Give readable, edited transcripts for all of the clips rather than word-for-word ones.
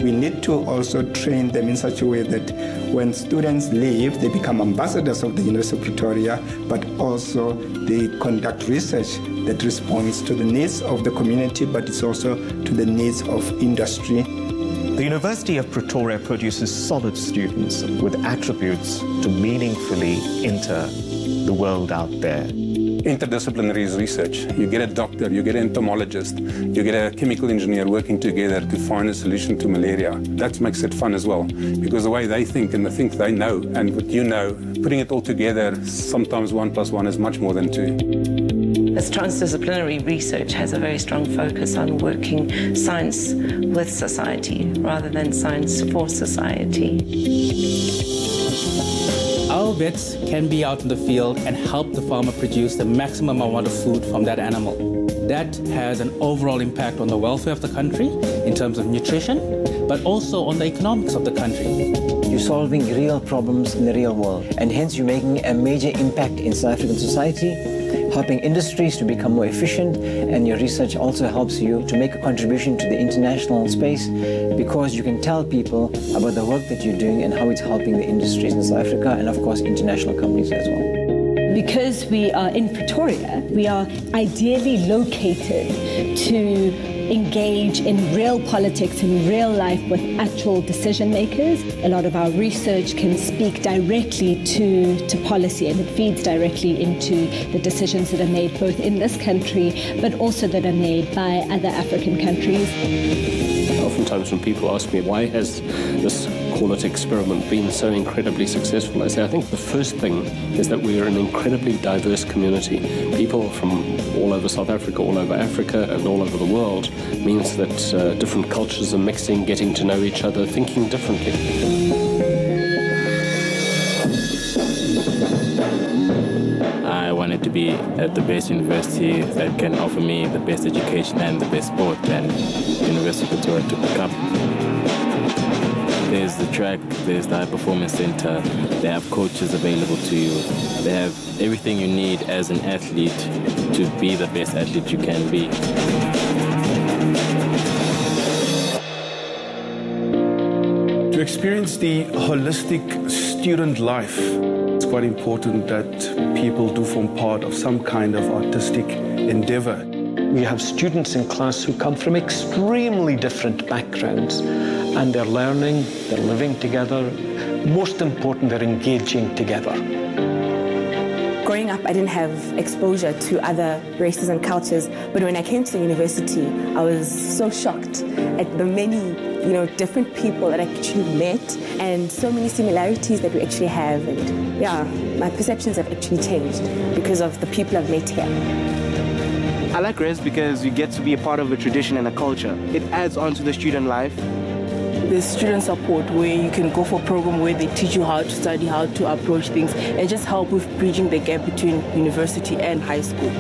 we need to also train them in such a way that when students leave, they become ambassadors of the University of Pretoria, but also they conduct research that responds to the needs of the community, but it's also to the needs of industry. The University of Pretoria produces solid students with attributes to meaningfully enter the world out there. Interdisciplinary is research. You get a doctor, you get an entomologist, you get a chemical engineer working together to find a solution to malaria. That makes it fun as well, because the way they think and the things they know and what you know, putting it all together, sometimes 1 + 1 is much more than 2. As transdisciplinary research has a very strong focus on working science with society rather than science for society. Our vets can be out in the field and help the farmer produce the maximum amount of food from that animal. That has an overall impact on the welfare of the country in terms of nutrition, but also on the economics of the country. You're solving real problems in the real world, and hence you're making a major impact in South African society, helping industries to become more efficient, and your research also helps you to make a contribution to the international space because you can tell people about the work that you're doing and how it's helping the industries in South Africa and, of course, international companies as well. Because we are in Pretoria, we are ideally located to engage in real politics in real life with actual decision makers. A lot of our research can speak directly to policy, and it feeds directly into the decisions that are made both in this country but also that are made by other African countries. Oftentimes when people ask me, why has this, call it experiment, been so incredibly successful, I say, I think the first thing is that we are an incredibly diverse community. People from all over South Africa, all over Africa, and all over the world means that different cultures are mixing, getting to know each other, thinking differently. I wanted to be at the best university that can offer me the best education and the best sport, and University of Pretoria took the cup. There's the track, there's the high performance center, they have coaches available to you, they have everything you need as an athlete to be the best athlete you can be. To experience the holistic student life, it's quite important that people do form part of some kind of artistic endeavor. We have students in class who come from extremely different backgrounds, and they're learning, they're living together. Most important, they're engaging together. Growing up, I didn't have exposure to other races and cultures, but when I came to the university, I was so shocked at the many different people that I actually met and so many similarities that we actually have. And yeah, my perceptions have actually changed because of the people I've met here. I like RES because you get to be a part of a tradition and a culture. It adds on to the student life. There's student support where you can go for a program where they teach you how to study, how to approach things, and just help with bridging the gap between university and high school.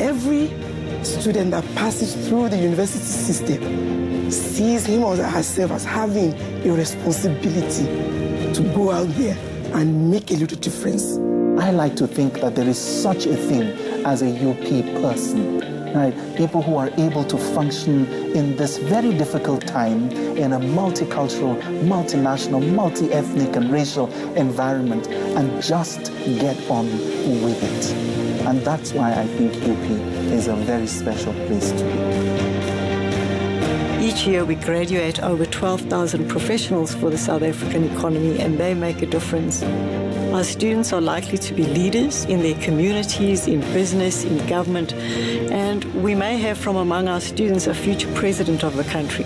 Every student that passes through the university system sees him or herself as having a responsibility to go out there and make a little difference. I like to think that there is such a thing as a UP person, right? People who are able to function in this very difficult time in a multicultural, multinational, multi-ethnic and racial environment and just get on with it. And that's why I think UP is a very special place to be. Each year we graduate over 12,000 professionals for the South African economy, and they make a difference. Our students are likely to be leaders in their communities, in business, in government, and we may have from among our students a future president of the country.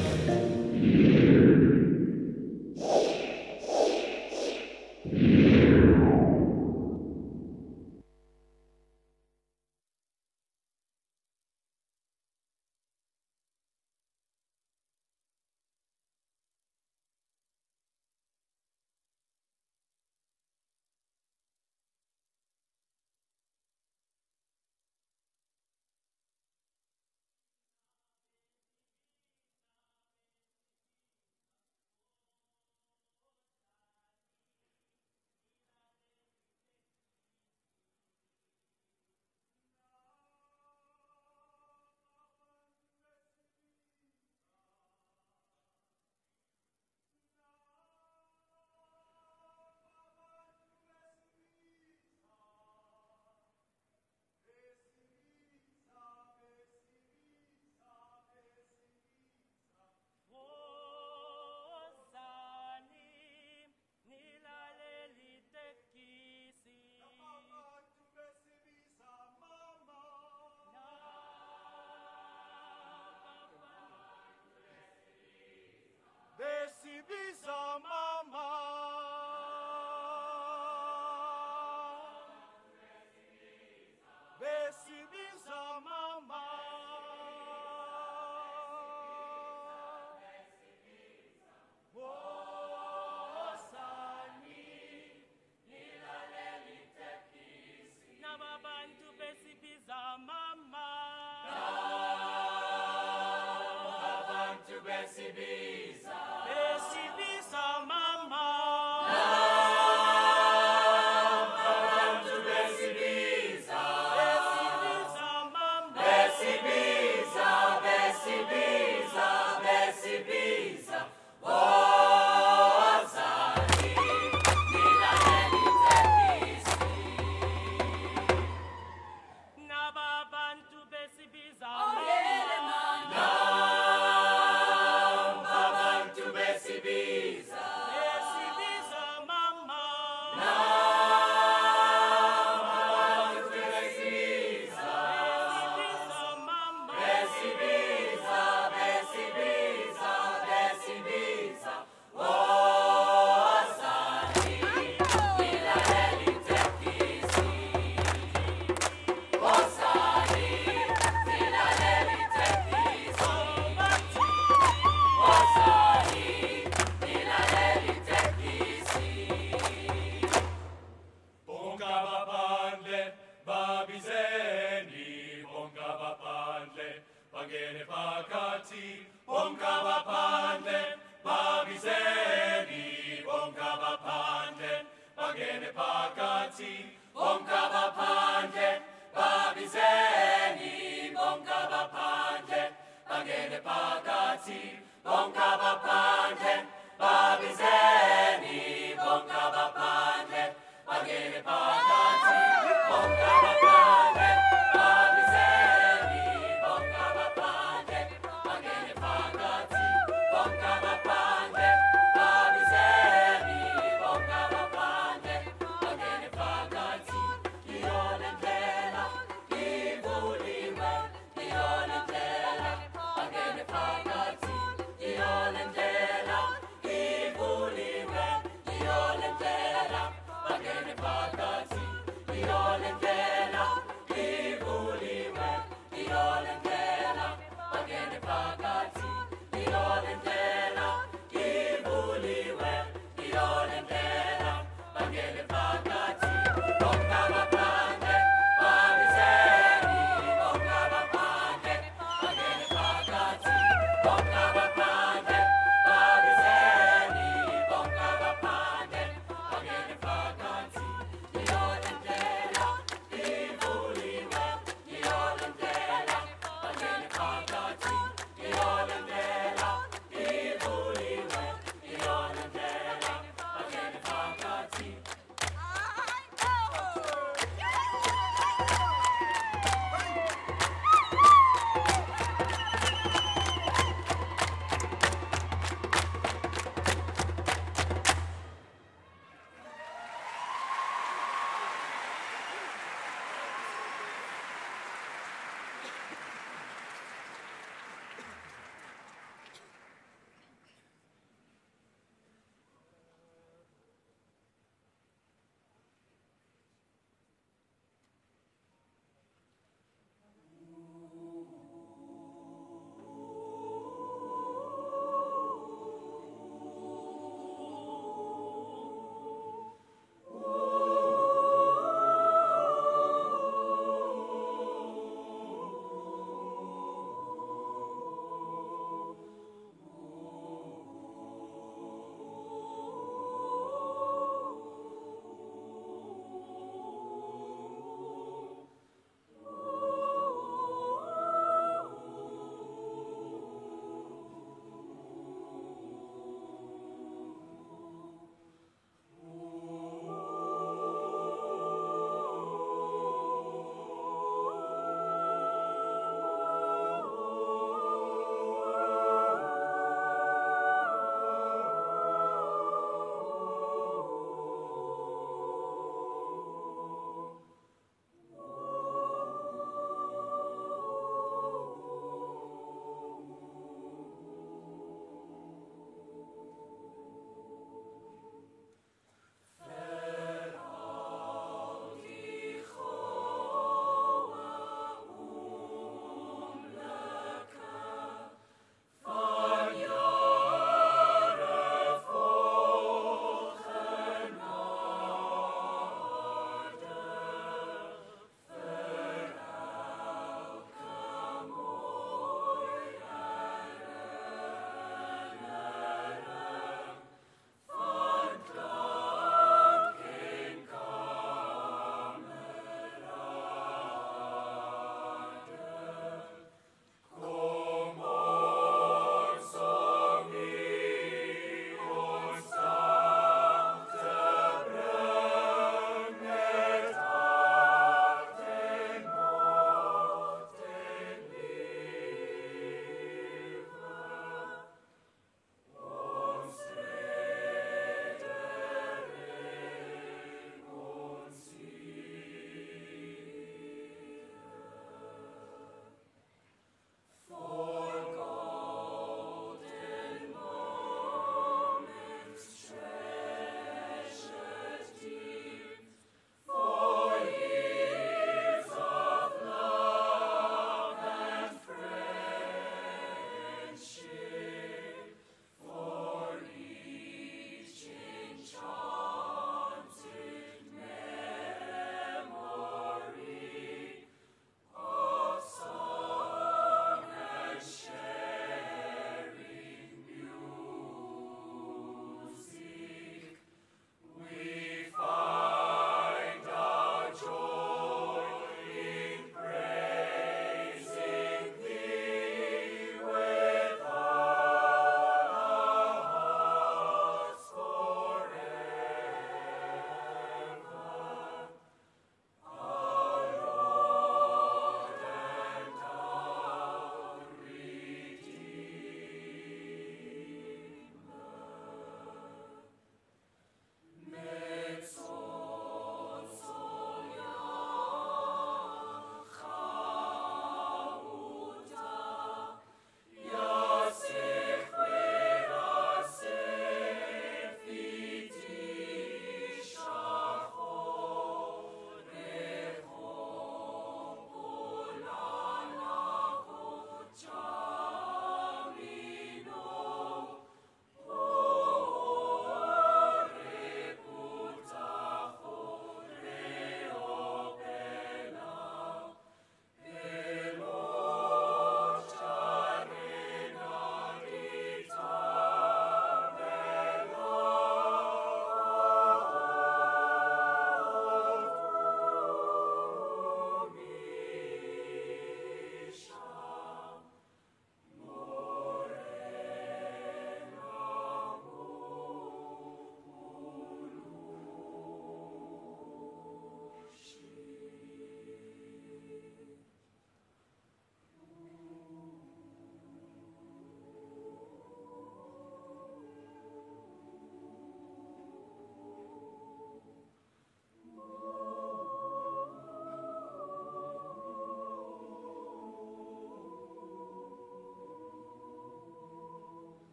Ione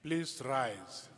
Please rise.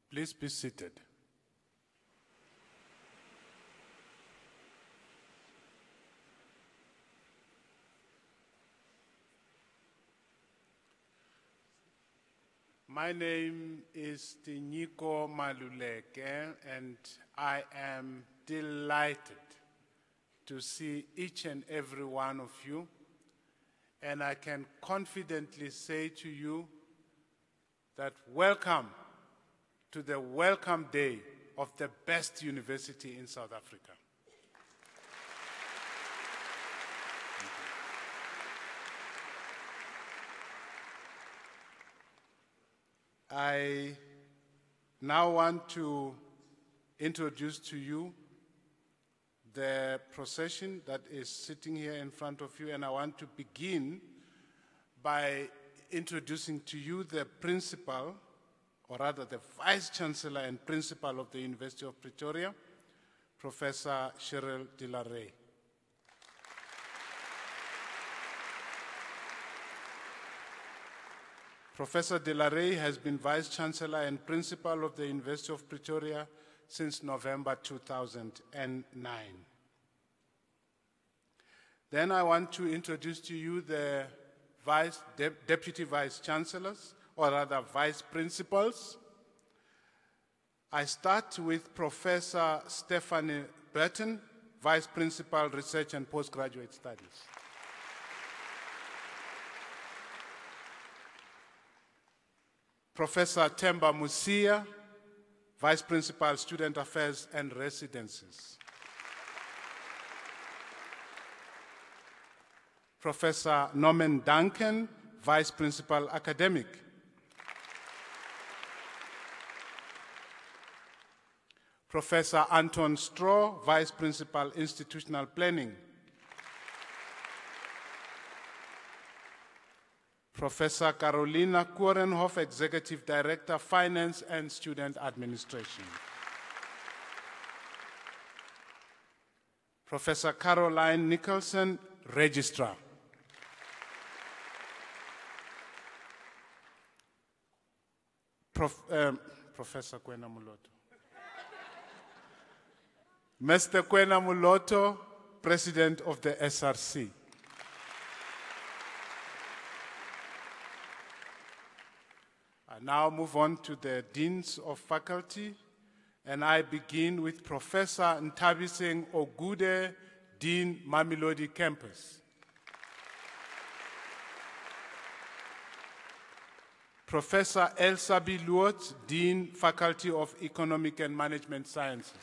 Please be seated. My name is Tinyiko Maluleke, and I am delighted to see each and every one of you, and I can confidently say to you that welcome to the welcome day of the best university in South Africa. I now want to introduce to you the procession that is sitting here in front of you, and I want to begin by introducing to you the principal, or rather the Vice Chancellor and Principal of the University of Pretoria, Professor Cheryl de la Rey. Professor de la Rey has been Vice Chancellor and Principal of the University of Pretoria since November 2009. Then I want to introduce to you the Deputy Vice Chancellors, or rather Vice Principals. I start with Professor Stephanie Burton, Vice Principal, Research and Postgraduate Studies. Professor Themba Musia, Vice Principal, Student Affairs and Residencies. Professor Norman Duncan, Vice Principal, Academic. Professor Anton Straw, Vice Principal, Institutional Planning. Professor Carolina Korenhoff, Executive Director, Finance and Student Administration. Professor Caroline Nicholson, Registrar. Professor Kwena Muloto. Mr. Kwena Muloto, President of the SRC. I now move on to the Deans of Faculty, and I begin with Professor Ntabiseng Ogude, Dean Mamelodi Campus. Professor Elsabi Luot, Dean, Faculty of Economic and Management Sciences.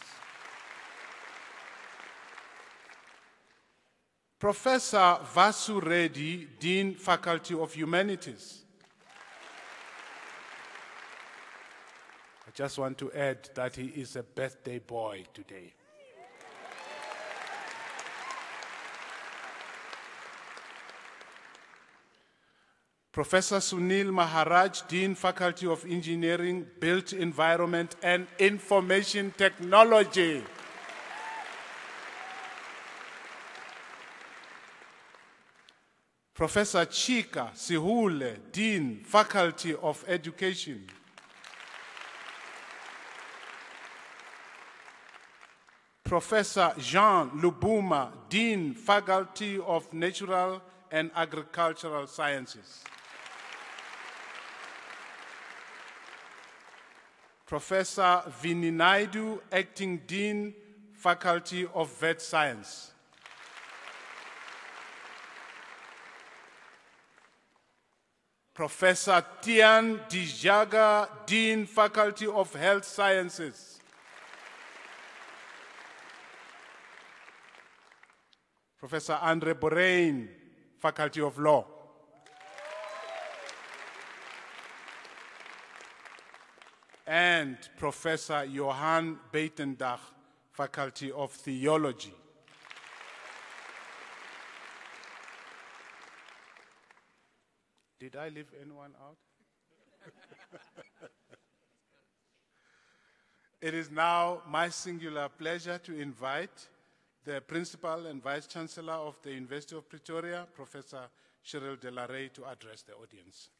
Professor Vasu Reddy, Dean, Faculty of Humanities. I just want to add that he is a birthday boy today. Professor Sunil Maharaj, Dean, Faculty of Engineering, Built Environment and Information Technology. Professor Chika Sihule, Dean, Faculty of Education. Professor Jean Lubuma, Dean, Faculty of Natural and Agricultural Sciences. Professor Vini Naidu, Acting Dean, Faculty of Vet Science. Professor Tian Dijaga, Dean, Faculty of Health Sciences. Professor Andre Borain, Faculty of Law. And Professor Johan Beitendach, Faculty of Theology. Did I leave anyone out? It is now my singular pleasure to invite the Principal and Vice Chancellor of the University of Pretoria, Professor Cheryl De La Rey, to address the audience.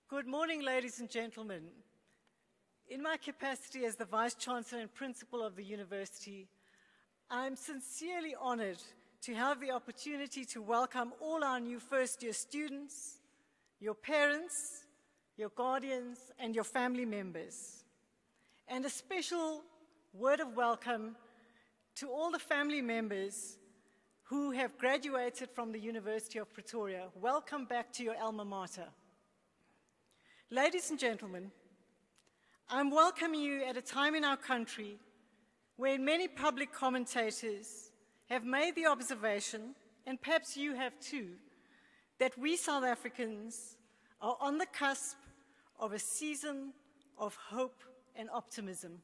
Good morning, ladies and gentlemen. In my capacity as the Vice Chancellor and Principal of the University, I'm sincerely honored to have the opportunity to welcome all our new first-year students, your parents, your guardians, and your family members. And a special word of welcome to all the family members who have graduated from the University of Pretoria. Welcome back to your alma mater. Ladies and gentlemen, I'm welcoming you at a time in our country when many public commentators have made the observation, and perhaps you have too, that we South Africans are on the cusp of a season of hope and optimism.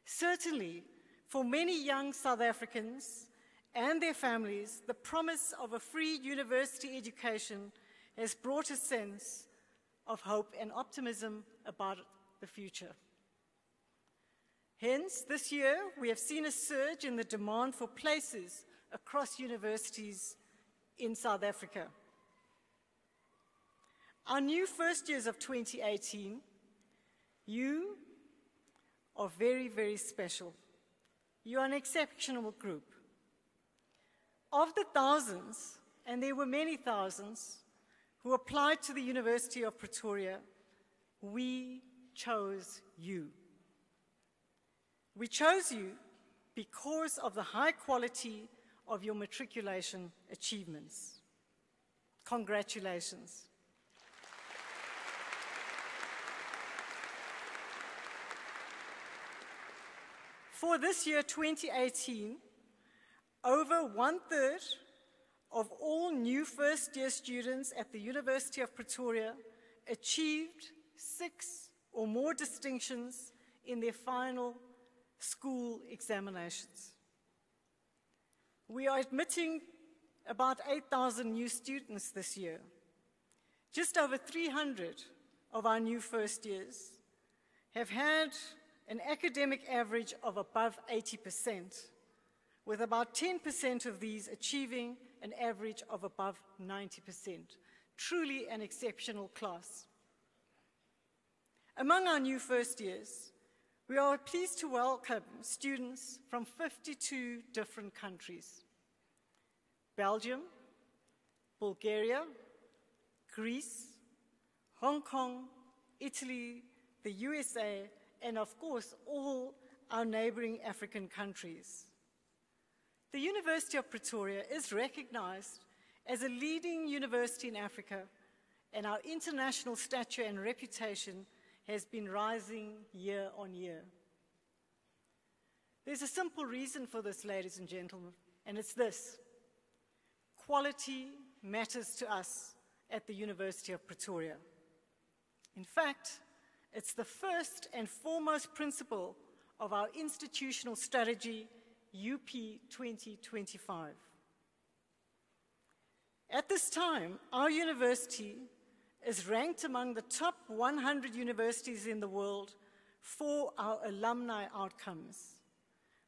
Certainly, for many young South Africans and their families, the promise of a free university education has brought a sense of hope and optimism about the future. Hence, this year, we have seen a surge in the demand for places across universities in South Africa. Our new first years of 2018, you are very, very special. You are an exceptional group. Of the thousands, and there were many thousands, who applied to the University of Pretoria, we chose you. We chose you because of the high quality of your matriculation achievements. Congratulations. For this year, 2018, over 1/3 of all new first-year students at the University of Pretoria achieved 6 or more distinctions in their final school examinations. We are admitting about 8,000 new students this year. Just over 300 of our new first years have had an academic average of above 80%, with about 10% of these achieving an average of above 90%. Truly an exceptional class. Among our new first years, we are pleased to welcome students from 52 different countries: Belgium, Bulgaria, Greece, Hong Kong, Italy, the USA, and of course, all our neighboring African countries. The University of Pretoria is recognized as a leading university in Africa, and our international stature and reputation has been rising year on year. There's a simple reason for this, ladies and gentlemen, and it's this: quality matters to us at the University of Pretoria. In fact, it's the first and foremost principle of our institutional strategy, UP 2025. At this time, our university is ranked among the top 100 universities in the world for our alumni outcomes.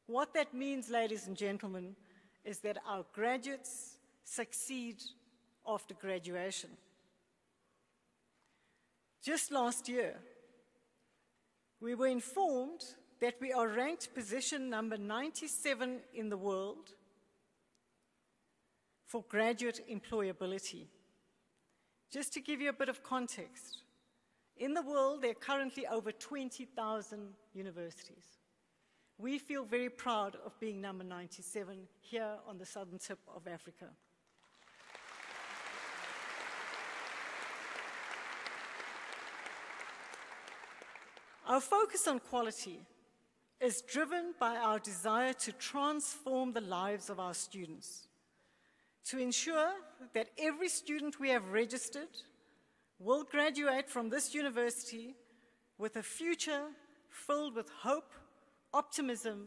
What that means, ladies and gentlemen, is that our graduates succeed after graduation. Just last year, we were informed that we are ranked position number 97 in the world for graduate employability. Just to give you a bit of context, in the world there are currently over 20,000 universities. We feel very proud of being number 97 here on the southern tip of Africa. Our focus on quality is driven by our desire to transform the lives of our students, to ensure that every student we have registered will graduate from this university with a future filled with hope, optimism,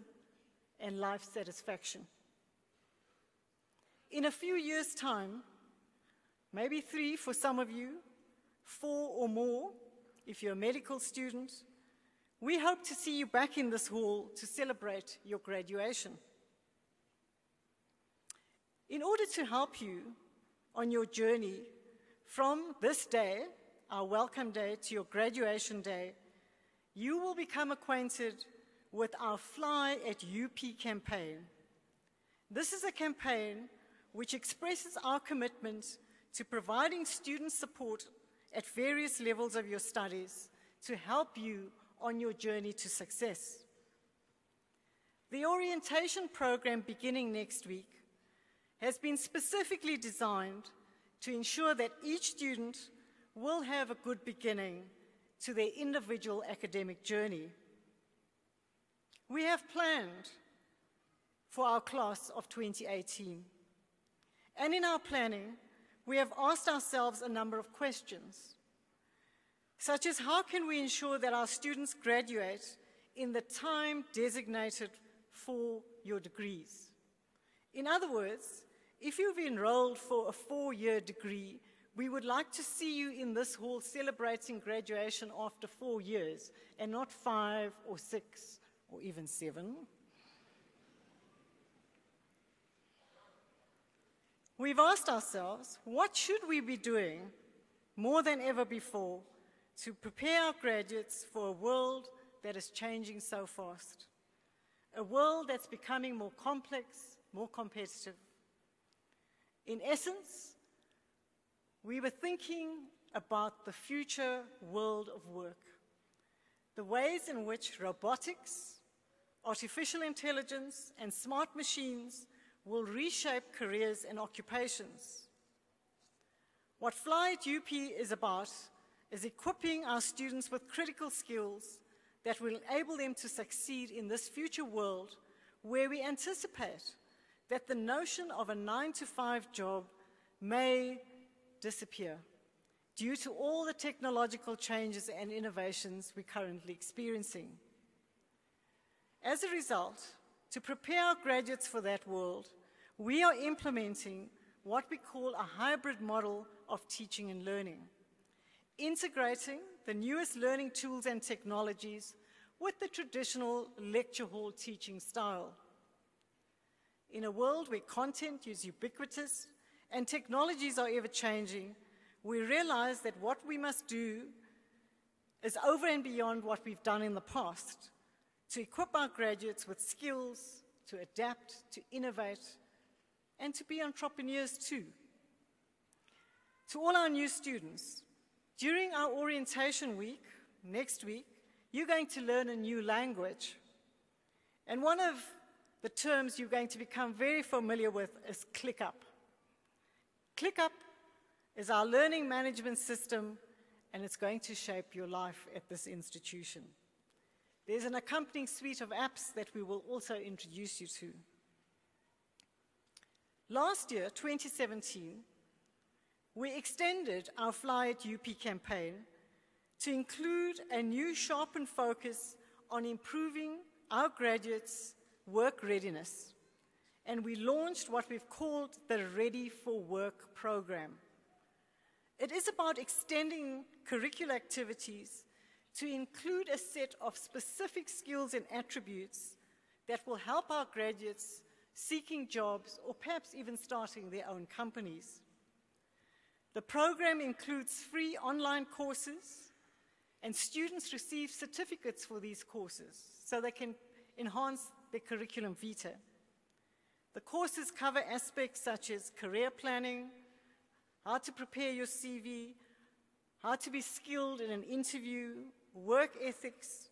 and life satisfaction. In a few years' time, maybe 3 for some of you, 4 or more if you're a medical student, we hope to see you back in this hall to celebrate your graduation. In order to help you on your journey from this day, our welcome day, to your graduation day, you will become acquainted with our Fly at UP campaign. This is a campaign which expresses our commitment to providing student support at various levels of your studies to help you on your journey to success. The orientation program beginning next week has been specifically designed to ensure that each student will have a good beginning to their individual academic journey. We have planned for our class of 2018, and in our planning, we have asked ourselves a number of questions, such as how can we ensure that our students graduate in the time designated for your degrees? In other words, if you've enrolled for a 4-year degree, we would like to see you in this hall celebrating graduation after 4 years and not 5 or 6 or even 7. We've asked ourselves, what should we be doing more than ever before to prepare our graduates for a world that is changing so fast, a world that's becoming more complex, more competitive. In essence, we were thinking about the future world of work, the ways in which robotics, artificial intelligence, and smart machines will reshape careers and occupations. What Fly at UP is about is equipping our students with critical skills that will enable them to succeed in this future world where we anticipate that the notion of a 9-to-5 job may disappear due to all the technological changes and innovations we're currently experiencing. As a result, to prepare our graduates for that world, we are implementing what we call a hybrid model of teaching and learning, integrating the newest learning tools and technologies with the traditional lecture hall teaching style. In a world where content is ubiquitous and technologies are ever-changing, we realize that what we must do is over and beyond what we've done in the past to equip our graduates with skills, to adapt, to innovate, and to be entrepreneurs too. To all our new students, during our orientation week, next week, you're going to learn a new language. And one of the terms you're going to become very familiar with is ClickUp. ClickUp is our learning management system, and it's going to shape your life at this institution. There's an accompanying suite of apps that we will also introduce you to. Last year, 2017, we extended our Fly at UP campaign to include a new sharpened focus on improving our graduates' work readiness. And we launched what we've called the Ready for Work program. It is about extending curricular activities to include a set of specific skills and attributes that will help our graduates seeking jobs or perhaps even starting their own companies. The program includes free online courses, and students receive certificates for these courses so they can enhance their curriculum vitae. The courses cover aspects such as career planning, how to prepare your CV, how to be skilled in an interview, work ethics,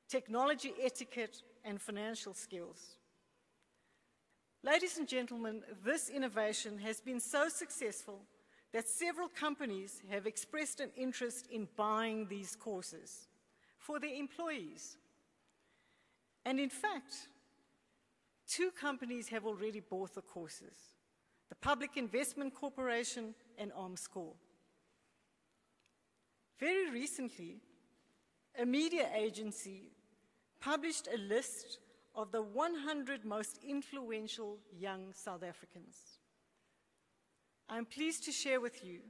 technology etiquette, and financial skills. Ladies and gentlemen, this innovation has been so successful that several companies have expressed an interest in buying these courses for their employees. And in fact, 2 companies have already bought the courses: the Public Investment Corporation and Armscor. Very recently, a media agency published a list of the 100 most influential young South Africans. I'm pleased to share with you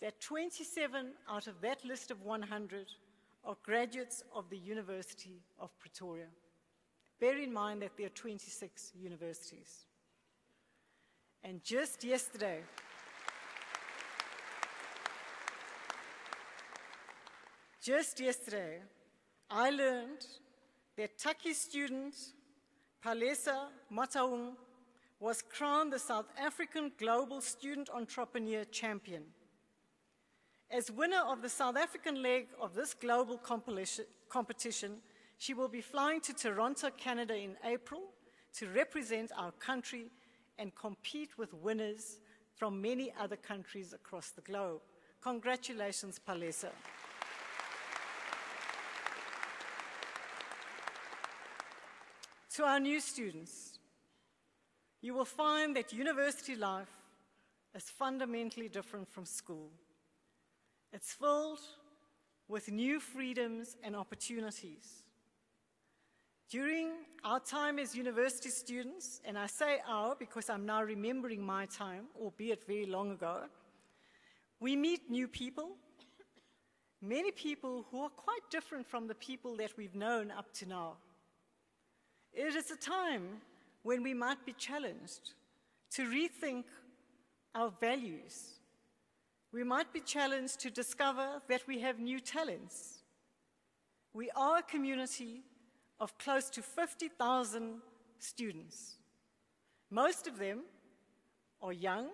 that 27 out of that list of 100 are graduates of the University of Pretoria. Bear in mind that there are 26 universities. And just yesterday, I learned that Taki student Palesa Mataung was crowned the South African Global Student Entrepreneur Champion. As winner of the South African leg of this global competition, she will be flying to Toronto, Canada in April to represent our country and compete with winners from many other countries across the globe. Congratulations, Palesa. To our new students, you will find that university life is fundamentally different from school. It's filled with new freedoms and opportunities. During our time as university students, and I say our because I'm now remembering my time, albeit very long ago, we meet new people, many people who are quite different from the people that we've known up to now. It is a time when we might be challenged to rethink our values. We might be challenged to discover that we have new talents. We are a community of close to 50,000 students. Most of them are young,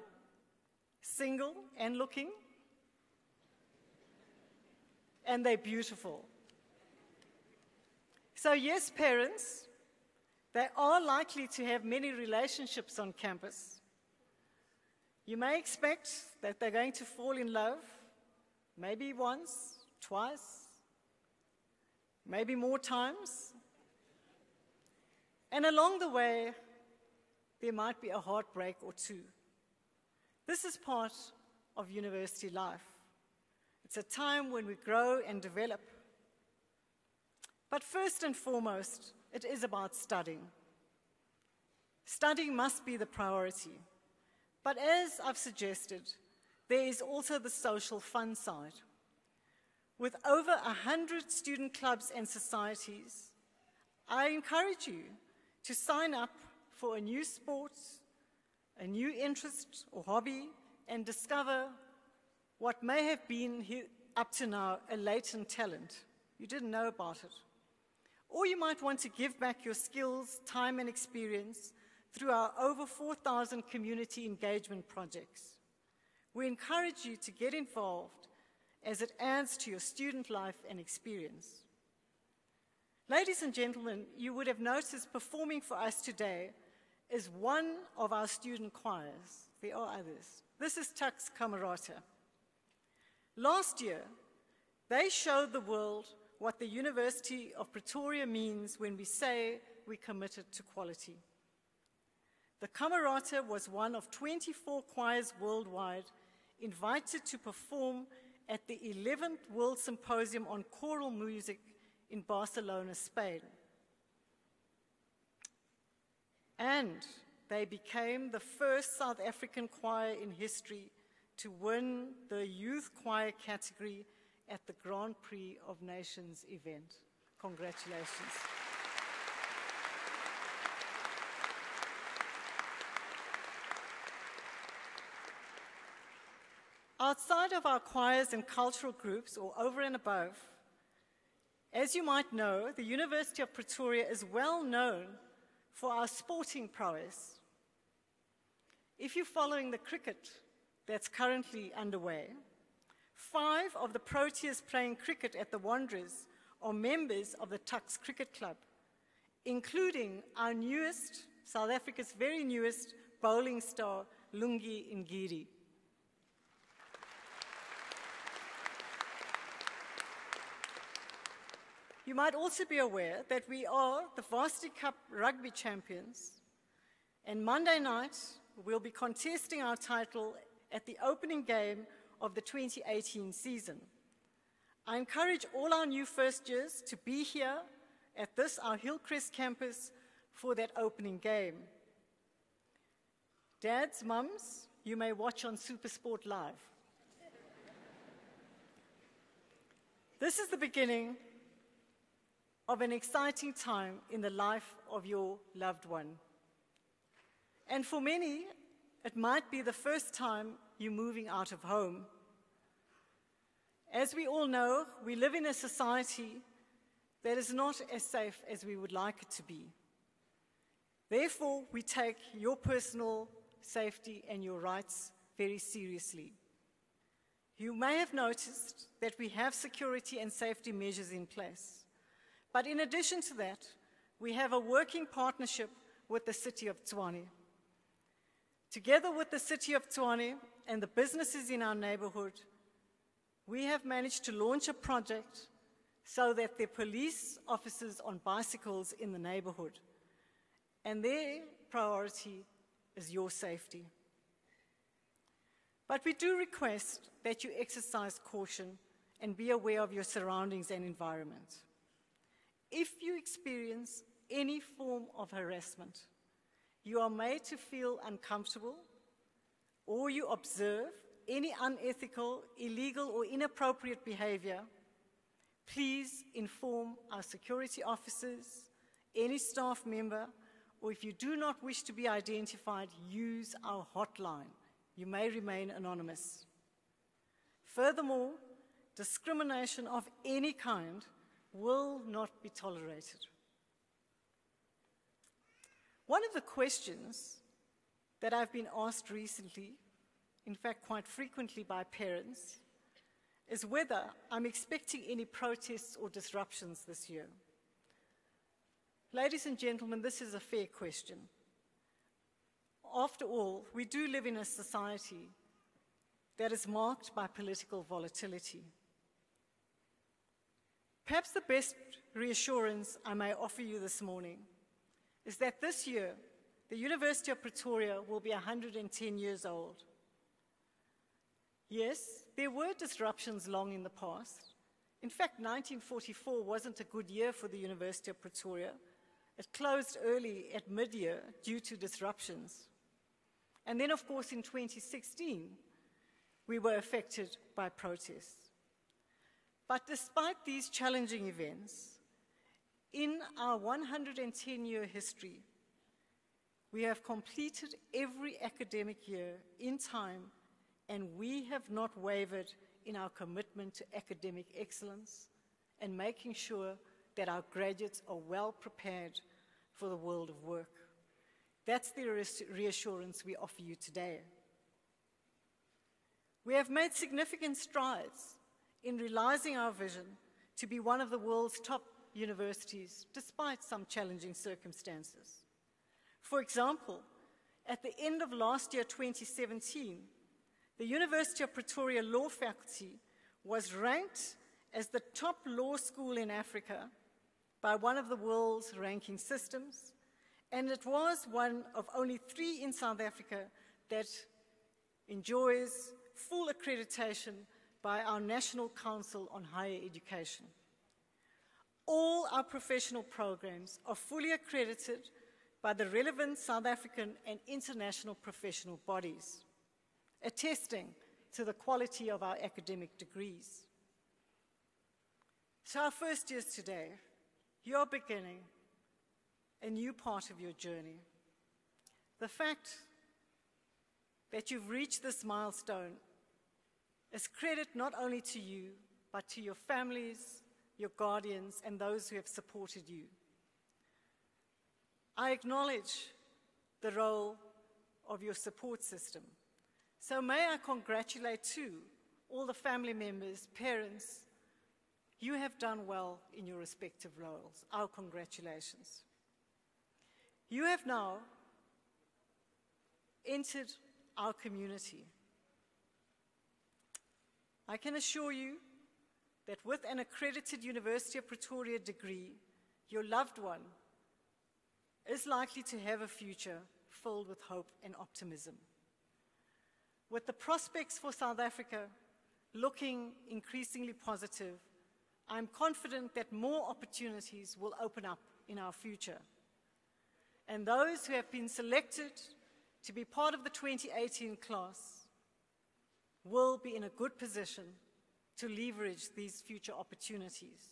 single and looking, and they're beautiful. So yes, parents, they are likely to have many relationships on campus. You may expect that they're going to fall in love, maybe once, twice, maybe more times. And along the way, there might be a heartbreak or two. This is part of university life. It's a time when we grow and develop. But first and foremost, it is about studying. Studying must be the priority. But as I've suggested, there is also the social fun side. With over 100 student clubs and societies, I encourage you to sign up for a new sport, a new interest or hobby, and discover what may have been up to now a latent talent. You didn't know about it. Or you might want to give back your skills, time, and experience through our over 4,000 community engagement projects. We encourage you to get involved as it adds to your student life and experience. Ladies and gentlemen, you would have noticed performing for us today is one of our student choirs. There are others. This is Tuks Camerata. Last year, they showed the world what the University of Pretoria means when we say we're committed to quality. The Camerata was one of 24 choirs worldwide invited to perform at the 11th World Symposium on Choral Music in Barcelona, Spain. And they became the first South African choir in history to win the youth choir category at the Grand Prix of Nations event. Congratulations. Outside of our choirs and cultural groups, or over and above, as you might know, the University of Pretoria is well known for our sporting prowess. If you're following the cricket that's currently underway, 5 of the Proteas playing cricket at the Wanderers are members of the Tuks Cricket Club, including our newest, South Africa's very newest bowling star, Lungi Ngidi. You might also be aware that we are the Varsity Cup rugby champions, and Monday night we'll be contesting our title at the opening game of the 2018 season. I encourage all our new first years to be here at this, our Hillcrest campus, for that opening game. Dads, mums, you may watch on SuperSport Live. This is the beginning of an exciting time in the life of your loved one. And for many, it might be the first time you're moving out of home. As we all know, we live in a society that is not as safe as we would like it to be. Therefore, we take your personal safety and your rights very seriously. You may have noticed that we have security and safety measures in place. But in addition to that, we have a working partnership with the City of Tshwane. Together with the City of Tshwane and the businesses in our neighborhood, we have managed to launch a project so that there are police officers on bicycles in the neighborhood, and their priority is your safety. But we do request that you exercise caution and be aware of your surroundings and environment. If you experience any form of harassment, you are made to feel uncomfortable, or you observe any unethical, illegal, or inappropriate behavior, please inform our security officers, any staff member, or if you do not wish to be identified, use our hotline. You may remain anonymous. Furthermore, discrimination of any kind will not be tolerated. One of the questions that I've been asked recently, in fact quite frequently by parents, is whether I'm expecting any protests or disruptions this year. Ladies and gentlemen, this is a fair question. After all, we do live in a society that is marked by political volatility. Perhaps the best reassurance I may offer you this morning is that this year, the University of Pretoria will be 110 years old. Yes, there were disruptions long in the past. In fact, 1944 wasn't a good year for the University of Pretoria. It closed early at mid-year due to disruptions. And then, of course, in 2016, we were affected by protests. But despite these challenging events, in our 110-year history, we have completed every academic year in time, and we have not wavered in our commitment to academic excellence and making sure that our graduates are well prepared for the world of work. That's the reassurance we offer you today. We have made significant strides in realizing our vision to be one of the world's top universities, despite some challenging circumstances. For example, at the end of last year, 2017, the University of Pretoria Law Faculty was ranked as the top law school in Africa by one of the world's ranking systems, and it was one of only 3 in South Africa that enjoys full accreditation by our National Council on Higher Education. All our professional programs are fully accredited by the relevant South African and international professional bodies, attesting to the quality of our academic degrees. So our first years today, you're beginning a new part of your journey. The fact that you've reached this milestone is credit not only to you, but to your families, your guardians, and those who have supported you. I acknowledge the role of your support system. So may I congratulate too all the family members, parents. You have done well in your respective roles. Our congratulations. You have now entered our community. I can assure you that with an accredited University of Pretoria degree, your loved one is likely to have a future filled with hope and optimism. With the prospects for South Africa looking increasingly positive, I'm confident that more opportunities will open up in our future. And those who have been selected to be part of the 2018 class will be in a good position to leverage these future opportunities.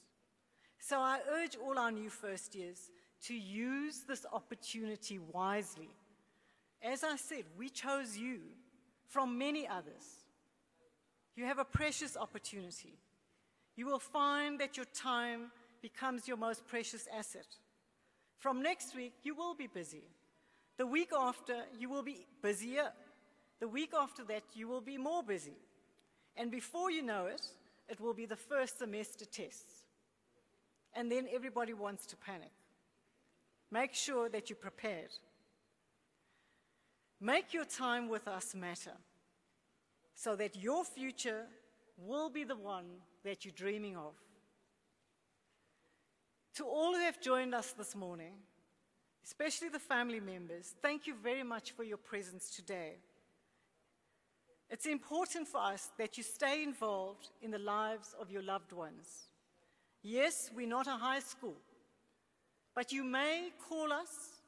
So I urge all our new first years to use this opportunity wisely. As I said, we chose you from many others. You have a precious opportunity. You will find that your time becomes your most precious asset. From next week, you will be busy. The week after, you will be busier. The week after that, you will be more busy. And before you know it, it will be the first semester tests. And then everybody wants to panic. Make sure that you're prepared. Make your time with us matter so that your future will be the one that you're dreaming of. To all who have joined us this morning, especially the family members, thank you very much for your presence today. It's important for us that you stay involved in the lives of your loved ones. Yes, we're not a high school, but you may call us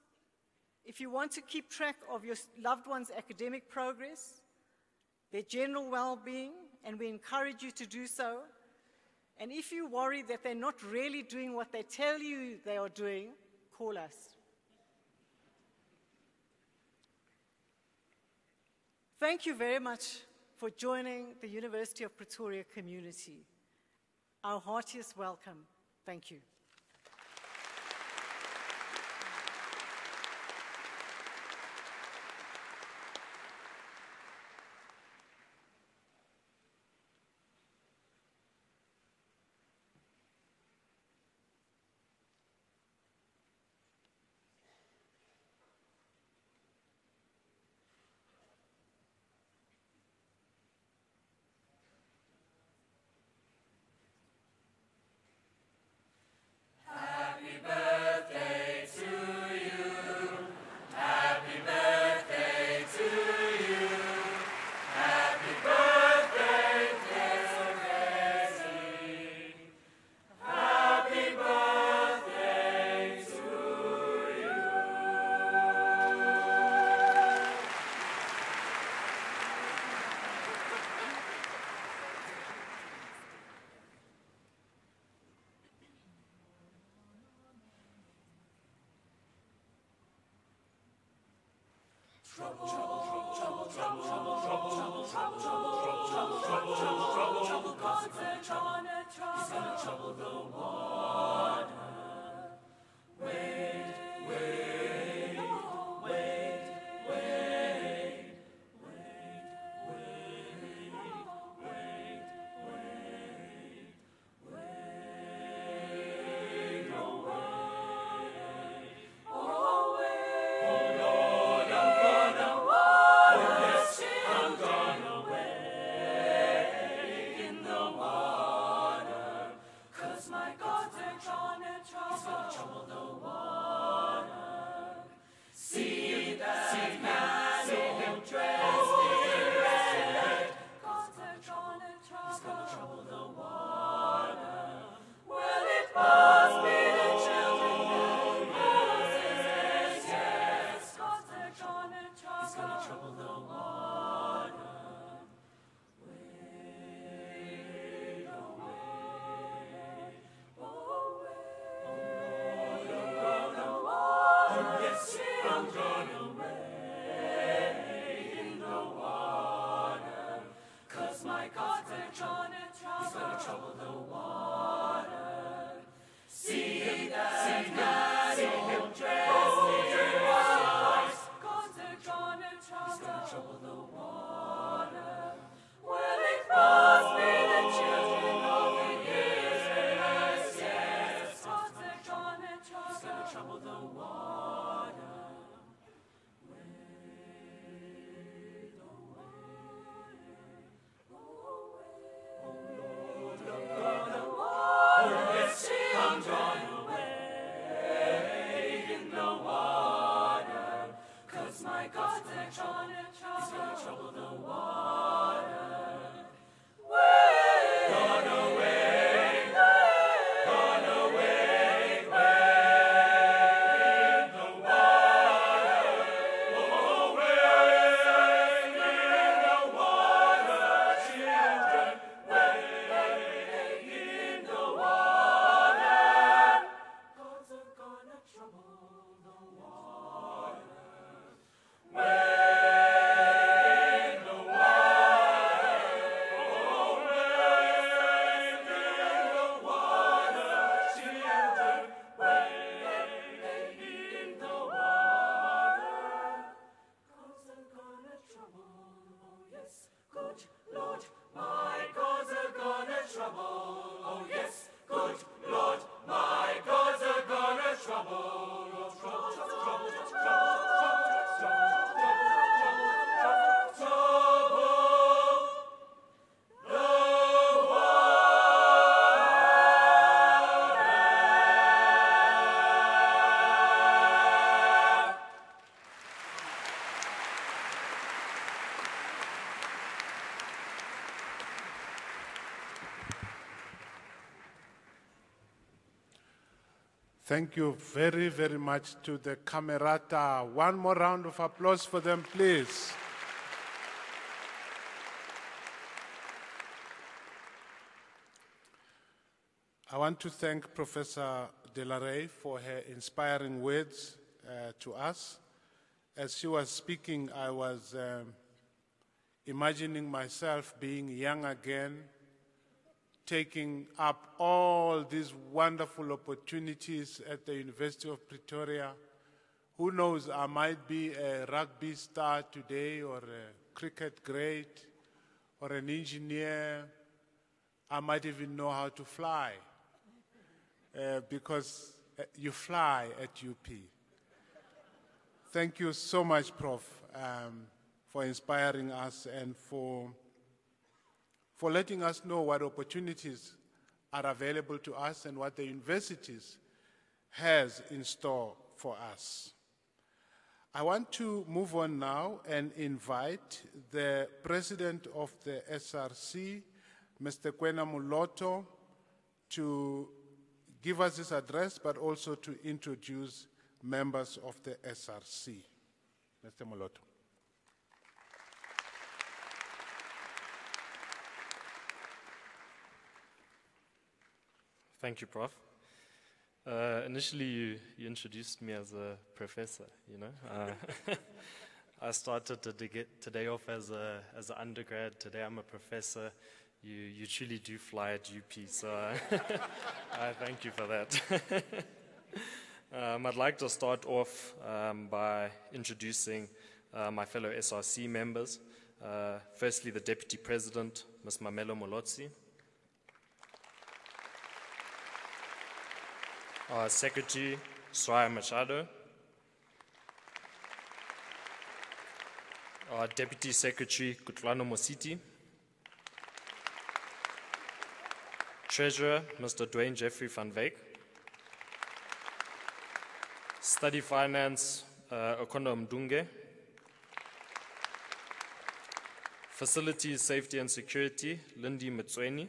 if you want to keep track of your loved one's academic progress, their general well-being, and we encourage you to do so. And if you worry that they're not really doing what they tell you they are doing, call us. Thank you very much for joining the University of Pretoria community. Our heartiest welcome. Thank you. my God's drawn in trouble. He's gonna trouble the water. See that man all dressed in red. God's drawn in trouble. He's gonna trouble the water. Well, it must be the children of Moses, yes. God's drawn in trouble. He's gonna trouble the water. I'm gonna wade in the water, 'cause my God's drawn in trouble. He's gonna trouble the water. See that man all dressed in white. God's drawn in trouble. He's gonna trouble the water. Well, it must be the children of the Israelites, yes. God's drawn in trouble. He's gonna trouble the water. I'm gonna wade in the water, 'cause my God's drawn in trouble. He's gonna trouble the water. Wade, gonna wade, gonna wade, wade in the water. Oh, wade in the water, children, wade in the water. God's gonna trouble the water. Wade in the water. Oh, wade in the water, children, wade in the water. God's gonna trouble, oh yes, good Lord, my God's gonna trouble, oh yes, good Lord, my God's gonna trouble, Thank you very, very much to the Camerata. One more round of applause for them, please. I want to thank Professor De La Rey for her inspiring words to us. As she was speaking, I was imagining myself being young again, taking up all these wonderful opportunities at the University of Pretoria. Who knows, I might be a rugby star today, or a cricket great, or an engineer. I might even know how to fly, because you fly at UP. Thank you so much, Prof, for inspiring us and for letting us know what opportunities are available to us and what the universities has in store for us. I want to move on now and invite the President of the SRC, Mr. Kwena Moloto, to give us his address, but also to introduce members of the SRC. Mr. Moloto. Thank you, Prof. Initially, you introduced me as a professor, you know. I started today off as an undergrad. Today I'm a professor. You truly do fly at UP, so I thank you for that. I'd like to start off by introducing my fellow SRC members. Firstly, the Deputy President, Ms. Mamelo Molotsi. Our Secretary, Soraya Machado. Our Deputy Secretary, Kutlwano Mositi. Treasurer, Mr. Dwayne Jeffrey van Wyk. Study Finance, Okondo Mdunge. Facilities, Safety and Security, Lindy Mtsweni.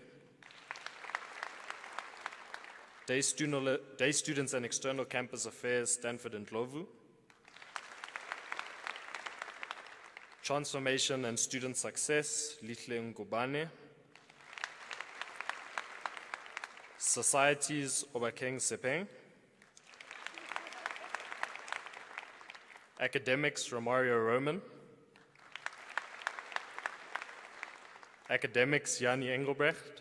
Day Students and External Campus Affairs, Stanford and Ndlovu. Transformation and Student Success, Lihle Ngubane. Societies, Obakeng Sepeng. Academics, Romario Roman. Academics, Yanni Engelbrecht.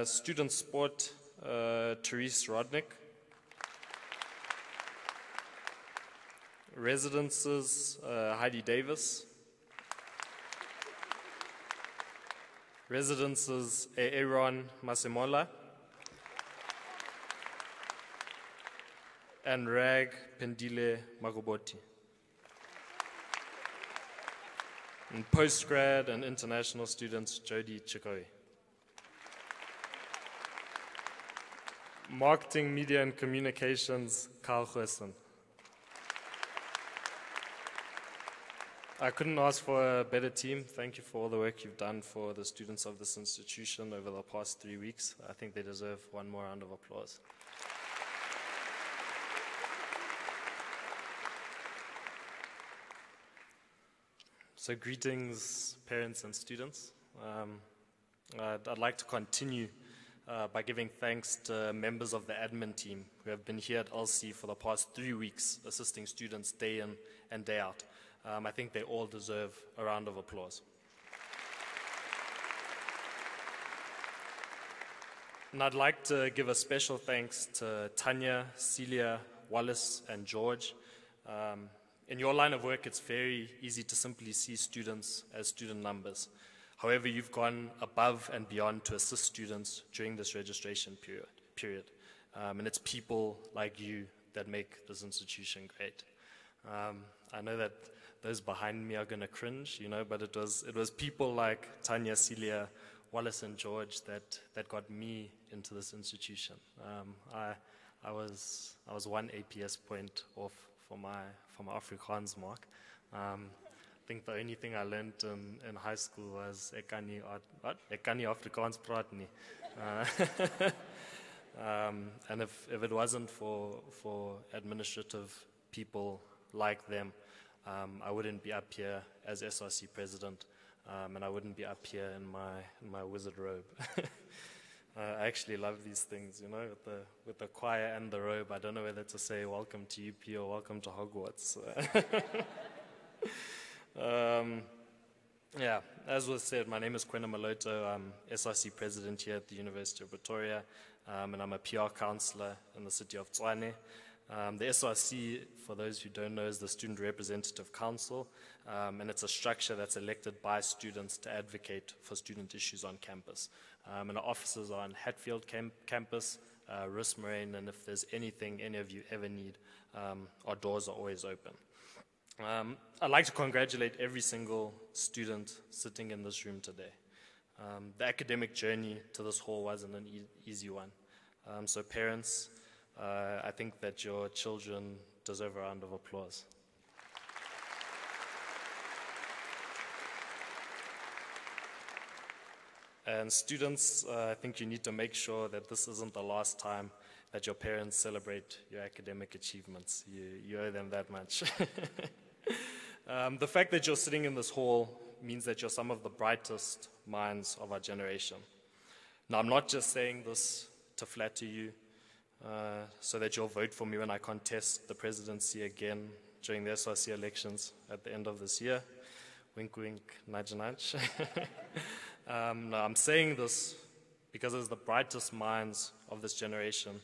Student Sport, Therese Rodnick. Residences, Heidi Davis. Residences, Aaron Masimola. And Rag Pendile Magoboti. And postgrad and international students, Jody Chikoi. Marketing, Media and Communications, Carl Huessen. I couldn't ask for a better team. Thank you for all the work you've done for the students of this institution over the past 3 weeks. I think they deserve one more round of applause. So greetings, parents and students. I'd like to continue by giving thanks to members of the admin team who have been here at LC for the past 3 weeks, assisting students day in and day out. I think they all deserve a round of applause. And I'd like to give a special thanks to Tanya, Celia, Wallace, and George. In your line of work, it's very easy to simply see students as student numbers. However, you've gone above and beyond to assist students during this registration period. And it's people like you that make this institution great. I know that those behind me are going to cringe, you know, but it was people like Tanya, Celia, Wallace, and George that got me into this institution. I was 1 APS point off for my Afrikaans mark. I think the only thing I learned in high school was ek kan nie Afrikaans praat nie. And if it wasn't for administrative people like them, I wouldn't be up here as SRC president, and I wouldn't be up here in my wizard robe. I actually love these things, you know, with the choir and the robe. I don't know whether to say welcome to UP or welcome to Hogwarts. Yeah, as was said, my name is Kwena Maloto. I'm SRC president here at the University of Pretoria, and I'm a PR counselor in the city of Tshwane. The SRC, for those who don't know, is the Student Representative Council, and it's a structure that's elected by students to advocate for student issues on campus. And our offices are on Hatfield campus, Roosmarine, and if there's anything any of you ever need, our doors are always open. I'd like to congratulate every single student sitting in this room today. The academic journey to this hall wasn't an easy one. So parents, I think that your children deserve a round of applause. And students, I think you need to make sure that this isn't the last time that your parents celebrate your academic achievements. You owe them that much. The fact that you're sitting in this hall means that you're some of the brightest minds of our generation. Now, I'm not just saying this to flatter you, so that you'll vote for me when I contest the presidency again during the SRC elections at the end of this year. Wink, wink, nudge, nudge. No, I'm saying this because as the brightest minds of this generation,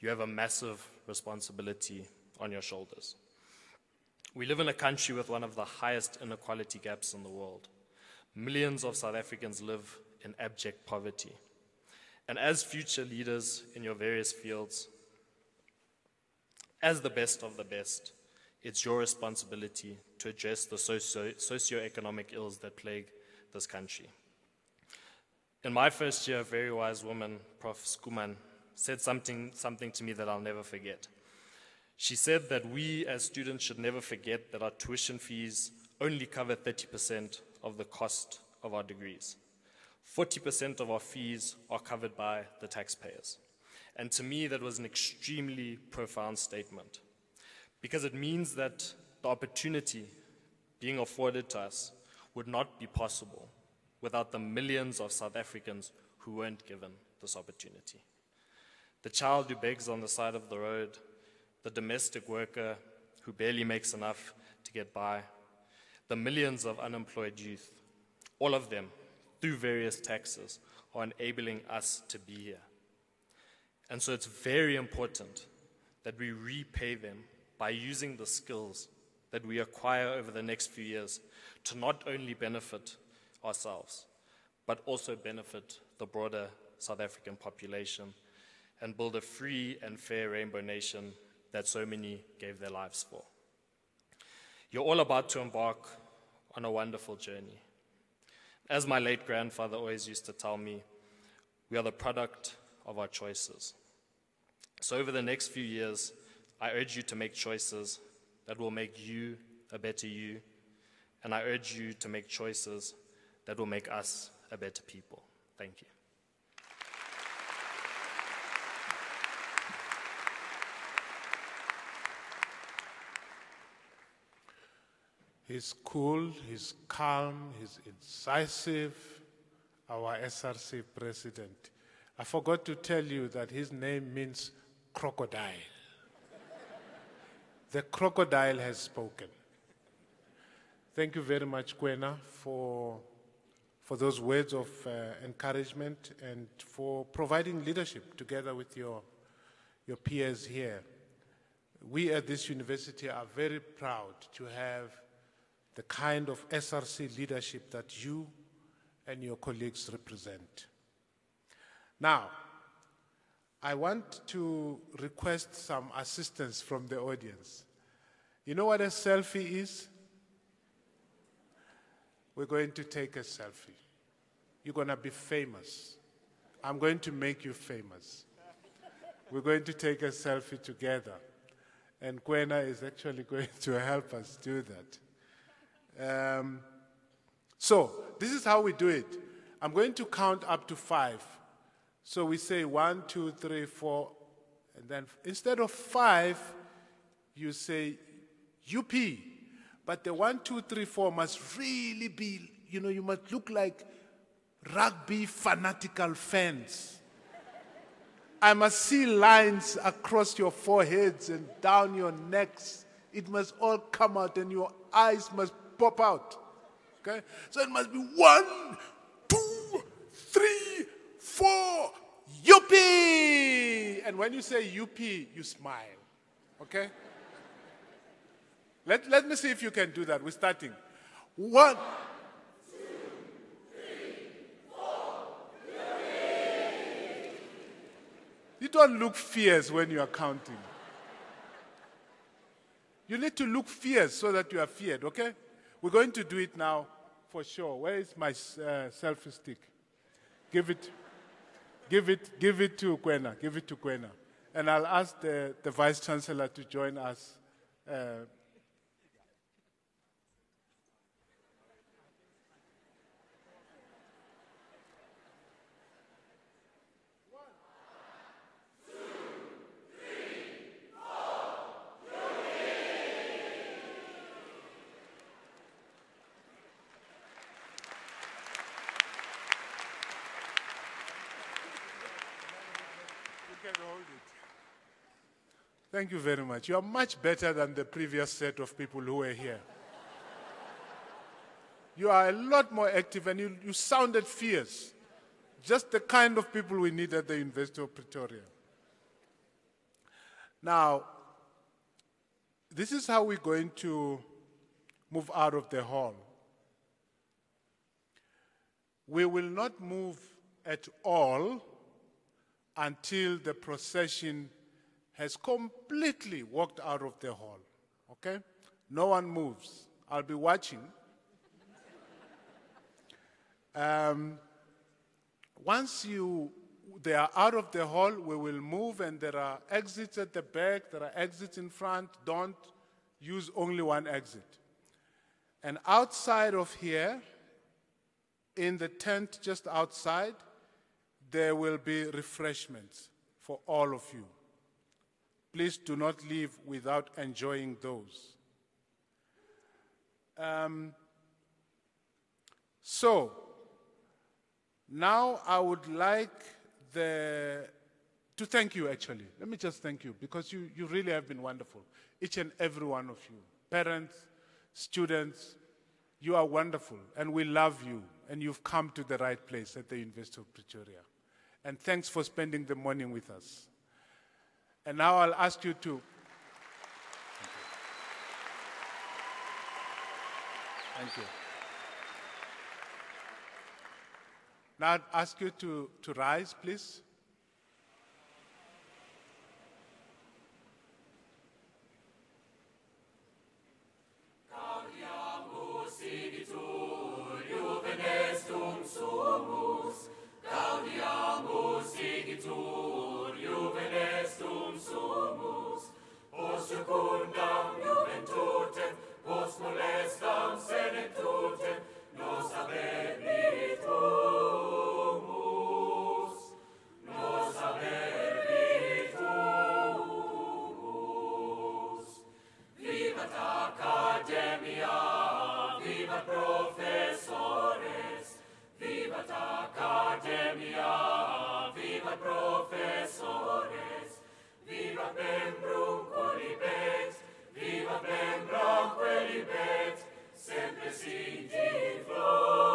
you have a massive responsibility on your shoulders. We live in a country with one of the highest inequality gaps in the world. Millions of South Africans live in abject poverty. And as future leaders in your various fields, as the best of the best, it's your responsibility to address the socio-economic ills that plague this country. In my first year, a very wise woman, Prof. Skuman, said something to me that I'll never forget. She said that we as students should never forget that our tuition fees only cover 30% of the cost of our degrees. 40% of our fees are covered by the taxpayers. And to me, that was an extremely profound statement, because it means that the opportunity being afforded to us would not be possible without the millions of South Africans who weren't given this opportunity. The child who begs on the side of the road, the domestic worker who barely makes enough to get by, the millions of unemployed youth, all of them, through various taxes, are enabling us to be here. And so it's very important that we repay them by using the skills that we acquire over the next few years to not only benefit ourselves, but also benefit the broader South African population and build a free and fair rainbow nation that so many gave their lives for. You're all about to embark on a wonderful journey. As my late grandfather always used to tell me, we are the product of our choices. So over the next few years, I urge you to make choices that will make you a better you, and I urge you to make choices that will make us a better people. Thank you. He's cool, he's calm, he's incisive, our SRC president. I forgot to tell you that his name means crocodile. The crocodile has spoken. Thank you very much, Kwena, for those words of encouragement and for providing leadership together with your peers here. We at this university are very proud to have the kind of SRC leadership that you and your colleagues represent. Now, I want to request some assistance from the audience. You know what a selfie is? We're going to take a selfie. You're going to be famous. I'm going to make you famous. We're going to take a selfie together. And Kwena is actually going to help us do that. So this is how we do it. I'm going to count up to 5. So we say 1, 2, 3, 4, and then instead of 5, you say UP. But the 1, 2, 3, 4 must really be, you must look like rugby fanatical fans. I must see lines across your foreheads and down your necks. It must all come out and your eyes must pop out. Okay? So it must be 1, 2, 3, 4, UP! And when you say UP, you smile. Okay? Let me see if you can do that. We're starting. 1, 2, 3, 4, UP! You don't look fierce when you are counting. You need to look fierce so that you are feared, okay? We're going to do it now for sure. Where is my selfie stick? Give it to Kwena. Give it to Kwena. And I'll ask the Vice Chancellor to join us. Thank you very much. You are much better than the previous set of people who were here. You are a lot more active and you sounded fierce. Just the kind of people we need at the University of Pretoria. Now, this is how we're going to move out of the hall. We will not move at all until the procession has completely walked out of the hall, okay? No one moves. I'll be watching. Once they are out of the hall, we will move, and there are exits at the back, there are exits in front. Don't use only one exit. And outside of here, in the tent just outside, there will be refreshments for all of you. Please do not leave without enjoying those. So, now I would like to thank you, actually. Let me just thank you, because you really have been wonderful. Each and every one of you. Parents, students, you are wonderful, and we love you, and you've come to the right place at the University of Pretoria. And thanks for spending the morning with us. And now I'll ask you to... Thank you. Now I'd ask you to rise, please. Secundam juventutem, post molestam senectutem, nos haberbitumus, nos haberbitumus. Vivat Academia, vivat professores, vivat Academia, vivat professores, vivat membrum quolibet, vivat membrum quolibet, sempre singit flor.